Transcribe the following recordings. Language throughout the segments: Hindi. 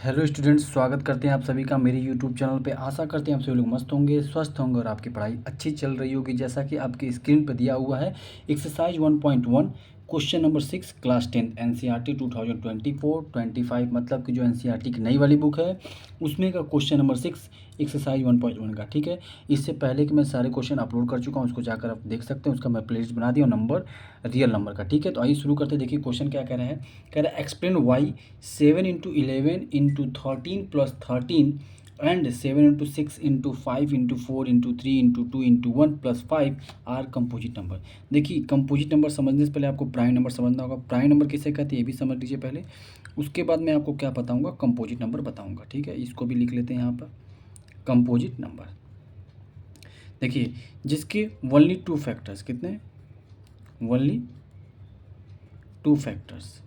हेलो स्टूडेंट्स, स्वागत करते हैं आप सभी का मेरे यूट्यूब चैनल पे। आशा करते हैं आप सभी लोग मस्त होंगे, स्वस्थ होंगे और आपकी पढ़ाई अच्छी चल रही होगी। जैसा कि आपकी स्क्रीन पर दिया हुआ है exercise 1.1 question number 6 class 10 NCERT 2024-25, मतलब कि जो एनसीईआरटी की नई वाली बुक है उसमें का क्वेश्चन नंबर 6 एक्सरसाइज 1.1 का। ठीक है, इससे पहले कि मैं सारे क्वेश्चन अपलोड कर चुका हूँ, उसको जाकर आप देख सकते हैं। उसका मैं प्लेलिस्ट बना दिया नंबर रियल नंबर का। ठीक है, तो आइए शुरू करते हैं। देखिए क्वेश्चन क्या कह रहे हैं। कह रहा है explain why 7 × 11 × 13 + 13 and 7 × 6 × 5 × 4 × 3 × 2 × 1 + 5 are composite number. देखिए कंपोजिट नंबर समझने से पहले आपको प्राइम नंबर समझना होगा। प्राइम नंबर किसे कहते हैं ये भी समझ लीजिए पहले, उसके बाद मैं आपको क्या बताऊंगा, कंपोजिट नंबर बताऊंगा। ठीक है, इसको भी लिख लेते हैं यहाँ पर, कंपोजिट नंबर। देखिए जिसके ओनली टू फैक्टर्स, कितने, only two factors,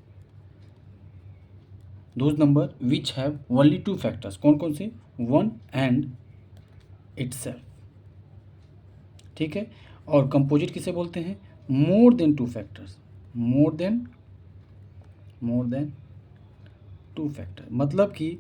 those number which have only two factors, कौन कौन से, 1 एंड इटसेल्फ। ठीक है, और कंपोजिट किसे बोलते हैं, मोर देन टू फैक्टर्स, मोर देन टू फैक्टर, मतलब कि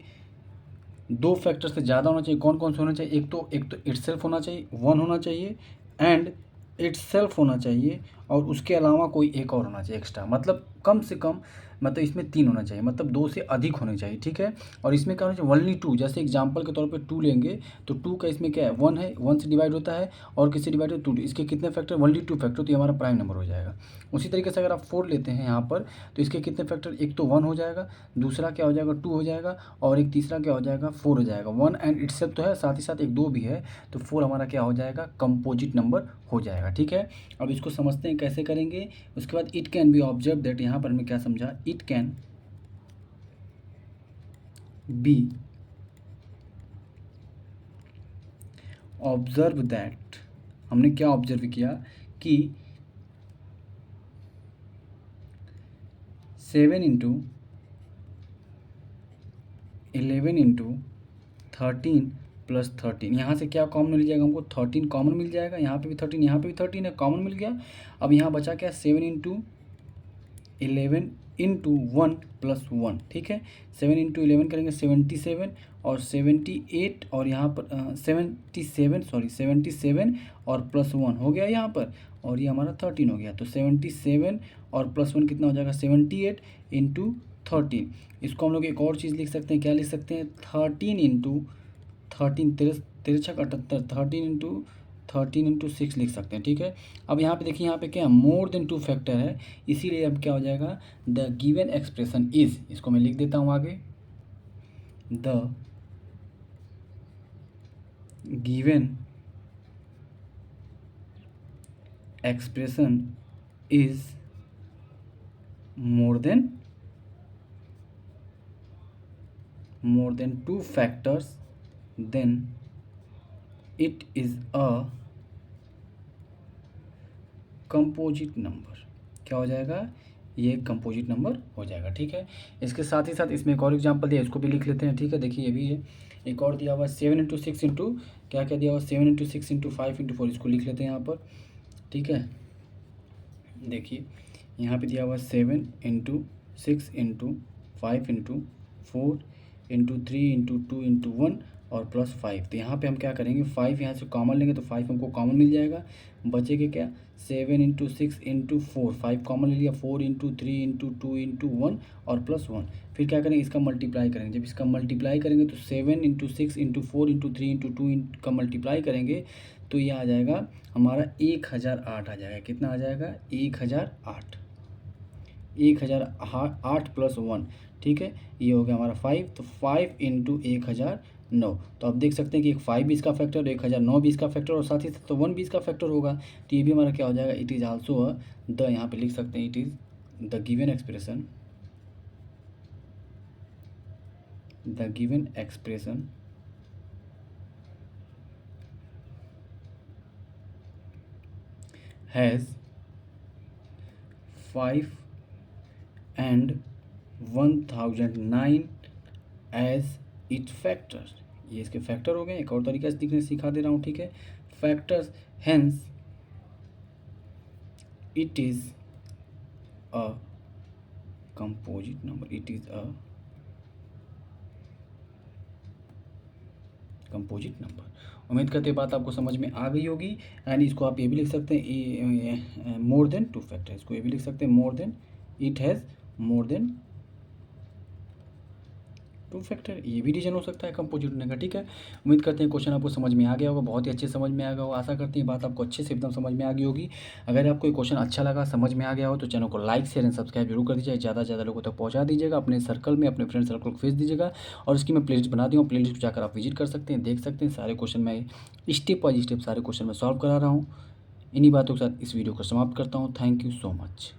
दो फैक्टर से ज़्यादा होना चाहिए। कौन कौन से होना चाहिए, एक तो इटसेल्फ होना चाहिए, 1 होना चाहिए, एंड इटसेल्फ होना चाहिए, और उसके अलावा कोई एक और होना चाहिए एक्स्ट्रा, मतलब कम से कम, मतलब इसमें 3 होना चाहिए, मतलब 2 से अधिक होने चाहिए। ठीक है, और इसमें क्या होना चाहिए, ओनली टू। जैसे एग्जांपल के तौर पे 2 लेंगे तो 2 का इसमें क्या है, 1 है, 1 से डिवाइड होता है, और किससे डिवाइड होता है, 2। इसके कितने फैक्टर, ओनली 2 फैक्टर, तो ये हमारा प्राइम नंबर हो जाएगा। उसी तरीके से अगर आप 4 लेते हैं यहाँ पर, तो इसके कितने फैक्टर, एक तो 1 हो जाएगा, दूसरा क्या हो जाएगा, 2 हो जाएगा, और एक तीसरा क्या हो जाएगा, 4 हो जाएगा। 1 एंड इटसेल्फ तो है, साथ ही साथ एक 2 भी है, तो 4 हमारा क्या हो जाएगा, कंपोजिट नंबर हो जाएगा। ठीक है, अब इसको समझते हैं कैसे करेंगे। उसके बाद it can be observe that, यहाँ पर हमने क्या समझा, it can be observe that, हमने क्या ऑब्जर्व किया कि 7 × 11 × 13 + 13, यहाँ से क्या कॉमन मिल जाएगा हमको, 13 कॉमन मिल जाएगा। यहाँ पे भी 13, यहाँ पे भी 13 है, कॉमन मिल गया। अब यहाँ बचा क्या, 7 × 11 × 1 + 1। ठीक है, 7 × 11 करेंगे 77, और 78, और यहाँ पर 77 और +1 हो गया यहाँ पर, और ये हमारा 13 हो गया। तो 77 और +1 कितना हो जाएगा, 78 × 13। इसको हम लोग एक और चीज़ लिख सकते हैं, क्या लिख सकते हैं, 13 × 13, 13×78, 13 × 6 लिख सकते हैं। ठीक है, अब यहाँ पे देखिए, यहाँ पे क्या, मोर देन टू फैक्टर है, इसीलिए अब क्या हो जाएगा, द गिवन एक्सप्रेशन इज, इसको मैं लिख देता हूँ आगे, the given expression is more than two factors, then it is a composite number. क्या हो जाएगा, ये कंपोजिट नंबर हो जाएगा। ठीक है, इसके साथ ही साथ इसमें एक और एग्जांपल दिया, इसको भी लिख लेते हैं। ठीक है, देखिए ये भी है, एक और दिया हुआ है 7 × 6 इंटू, क्या क्या दिया हुआ, 7 × 6 × 5 × 4, इसको लिख लेते हैं यहाँ पर। ठीक है, देखिए यहाँ पे दिया हुआ 7 × 6 × 5 × 4 × 3 × 2 × 1 और +5। तो यहाँ पे हम क्या करेंगे, 5 यहाँ से कॉमन लेंगे तो 5 हमको कॉमन मिल जाएगा, बचेगा क्या, 7 × 6 × 4, 5 कॉमन ले लिया, 4 × 3 × 2 × 1 और +1। फिर क्या करेंगे, इसका मल्टीप्लाई करेंगे। जब इसका मल्टीप्लाई करेंगे तो 7 × 6 × 4 × 3 × 2 का मल्टीप्लाई करेंगे तो ये आ जाएगा हमारा 1008 आ जाएगा। कितना आ जाएगा, 1008, 1008 + 1। ठीक है, ये हो गया हमारा 5, तो 5 × 1009। तो आप देख सकते हैं कि एक 5 भी इसका फैक्टर, 1009 भी इसका फैक्टर, और साथ ही साथ तो 1 भी इसका फैक्टर होगा। तो ये भी हमारा क्या हो जाएगा, it is also a the, यहाँ पे लिख सकते हैं, it is the given expression, the given expression has 5 and 1009 as it factors. ये इसके फैक्टर हो गए। एक और तरीका से दिखने सिखा दे रहा हूँ। ठीक है, factors, hence it is a composite number, it is a composite number. उम्मीद करते हैं बात आपको समझ में आ गई होगी। एंड इसको आप ये भी लिख सकते हैं मोर देन 2 फैक्टर, इसको ये भी लिख सकते हैं more than, it has more than 2 factor, ये भी रीजन हो सकता है कंपोजिट होने का। ठीक है, उम्मीद करते हैं क्वेश्चन आपको समझ में आ गया होगा, बहुत ही अच्छे समझ में आ गया होगा। आशा करते हैं बात आपको अच्छे से एकदम समझ में आ गई होगी। अगर आपको ये क्वेश्चन अच्छा लगा, समझ में आ गया हो, तो चैनल को लाइक शेयर एंड सब्सक्राइब जरूर कर दीजिए, ज़्यादा से ज़्यादा लोगों तक पहुँचा दीजिएगा, अपने सर्कल में अपने फ्रेंड सर्कल को भेज दीजिएगा। और उसकी मैं प्लेलिस्ट बना दी हूँ, प्लेलिस्ट को जाकर आप विजिट कर सकते हैं, देख सकते हैं। सारे क्वेश्चन मैं स्टेप बाय स्टेप सारे क्वेश्चन मैं सॉल्व करा रहा हूँ। इन्हीं बातों के साथ इस वीडियो को समाप्त करता हूँ। Thank you so much.